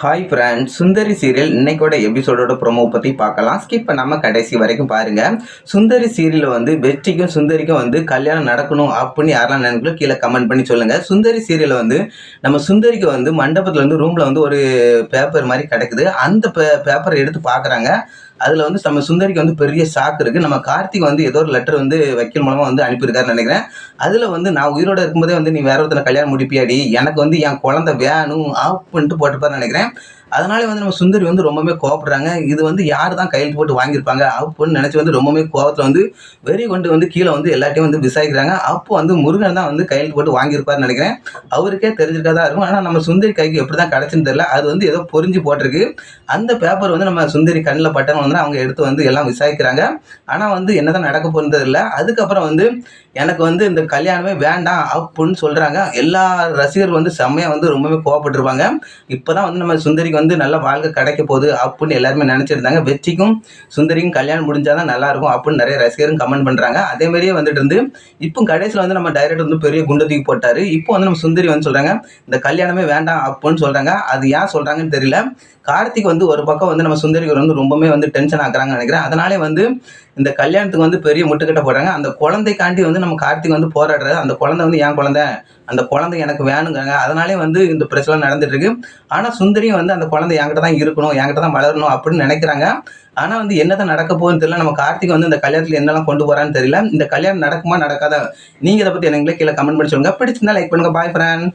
Hi friends, சுந்தரி serial இன்னைக்கோட எபிசோடோட promo பற்றி பார்க்கலாம். ஸ்கிப் பண்ணாமல் கடைசி வரைக்கும் பாருங்கள். சுந்தரி சீரியலில் வந்து வெற்றிக்கும் சுந்தரிக்கும் வந்து கல்யாணம் நடக்கணும் அப்படின்னு யாரெல்லாம் நினைக்கிறோம் கீழே கமெண்ட் பண்ணி சொல்லுங்கள். சுந்தரி சீரியலில் வந்து நம்ம சுந்தரிக்கு வந்து மண்டபத்தில் வந்து ரூமில் வந்து ஒரு பேப்பர் மாதிரி கிடைக்குது. அந்த பேப்பரை எடுத்து பார்க்குறாங்க. அதில் வந்து நம்ம சுந்தரிக்கு வந்து பெரிய ஷாக் இருக்குது. நம்ம கார்த்திக் வந்து ஏதோ ஒரு லெட்டர் வந்து வக்கீல் மூலமாக வந்து அனுப்பியிருக்காருன்னு நினைக்கிறேன். அதில் வந்து நான் உயிரோடு இருக்கும்போதே வந்து நீ வேற ஒருத்தனை கல்யாணம் முடிப்பியாடி, எனக்கு வந்து என் குழந்தை வேணும் அப்படின்ட்டு போட்டுப்பாருன்னு நினைக்கிறேன். அதனால வந்து நம்ம சுந்தரி வந்து ரொம்பவே கோவப்படுறாங்க. இது வந்து யார் தான் கையெழுத்து போட்டு வாங்கியிருப்பாங்க அப்படின்னு நினச்சி வந்து ரொம்பவே கோவத்தில் வந்து வெறி கொண்டு வந்து கீழே வந்து எல்லாத்தையும் வந்து விசாரிக்கிறாங்க. அப்போ வந்து முருகன் தான் வந்து கையெழுத்து போட்டு வாங்கியிருப்பாருன்னு நினைக்கிறேன். அவருக்கே தெரிஞ்சிருக்காதான் இருக்கும். ஆனால் நம்ம சுந்தரி கைக்கு எப்படி தான் கிடச்சுன்னு தெரியல. அது வந்து ஏதோ பொறிஞ்சு போட்டிருக்கு. அந்த பேப்பர் வந்து நம்ம சுந்தரி கண்ணில் பட்டவங்க வந்து அவங்க எடுத்து வந்து எல்லாம் விசாரிக்கிறாங்க. ஆனால் வந்து என்னதான் நடக்க போகிறது இல்லை. அதுக்கப்புறம் வந்து எனக்கு வந்து இந்த கல்யாணமே வேண்டாம் அப்படின்னு சொல்கிறாங்க. எல்லா ரசிகர்கள் வந்து செம்மையாக வந்து ரொம்பவே கோவப்பட்டிருப்பாங்க. இப்போ தான் வந்து நம்ம சுந்தரிக்கு வந்து நல்ல வாழ்க்கை கிடைக்க போகுது அப்படின்னு எல்லாருமே நினச்சிருந்தாங்க. வெற்றிக்கும் சுந்தரிக்கும் கல்யாணம் முடிஞ்சாதான் நல்லாயிருக்கும் அப்படின்னு நிறைய ரசிகரும் கமெண்ட் பண்ணுறாங்க. அதே மாதிரியே வந்துட்டு இருந்து இப்போ கடைசியில் வந்து நம்ம டைரக்டர் வந்து பெரிய குண்டு தூக்கி போட்டார். இப்போ வந்து நம்ம சுந்தரி வந்து சொல்கிறாங்க இந்த கல்யாணமே வேண்டாம் அப்படின்னு சொல்கிறாங்க. அது ஏன் சொல்கிறாங்கன்னு தெரியல. கார்த்திக் வந்து ஒரு பக்கம் வந்து நம்ம சுந்தரிக்கு வந்து ரொம்பவே வந்து டென்ஷன் ஆக்குறாங்கன்னு நினைக்கிறேன். அதனாலே வந்து இந்த கல்யாணத்துக்கு வந்து பெரிய முட்டுக்கட்டை போடுறாங்க. அந்த குழந்தைக்காண்டி வந்து நம்ம கார்த்திக் வந்து போராடுறாரு. அந்த குழந்தை வந்து என் குழந்தை, அந்த குழந்தை எனக்கு வேணுங்கிறாங்க. அதனாலே வந்து இந்த பிரச்சனை நடந்துட்டு இருக்கு. ஆனால் சுந்தரியும் வந்து அந்த குழந்தை என்கிட்ட தான் இருக்கணும், என்கிட்ட தான் வளரணும் அப்படின்னு நினைக்கிறாங்க. ஆனால் வந்து என்னதான் நடக்க போகுதுன்னு தெரியல. நம்ம கார்த்திக் வந்து இந்த கல்யாணத்தில் என்னெல்லாம் கொண்டு போறான்னு தெரியல. இந்த கல்யாணம் நடக்குமா நடக்காதா, நீங்கள் இதை பற்றி என்னங்களே கீழே கமெண்ட் பண்ணி சொல்லுங்க. பிடிச்சிருந்தா லைக் பண்ணுங்க. பாய் ஃப்ரெண்ட்.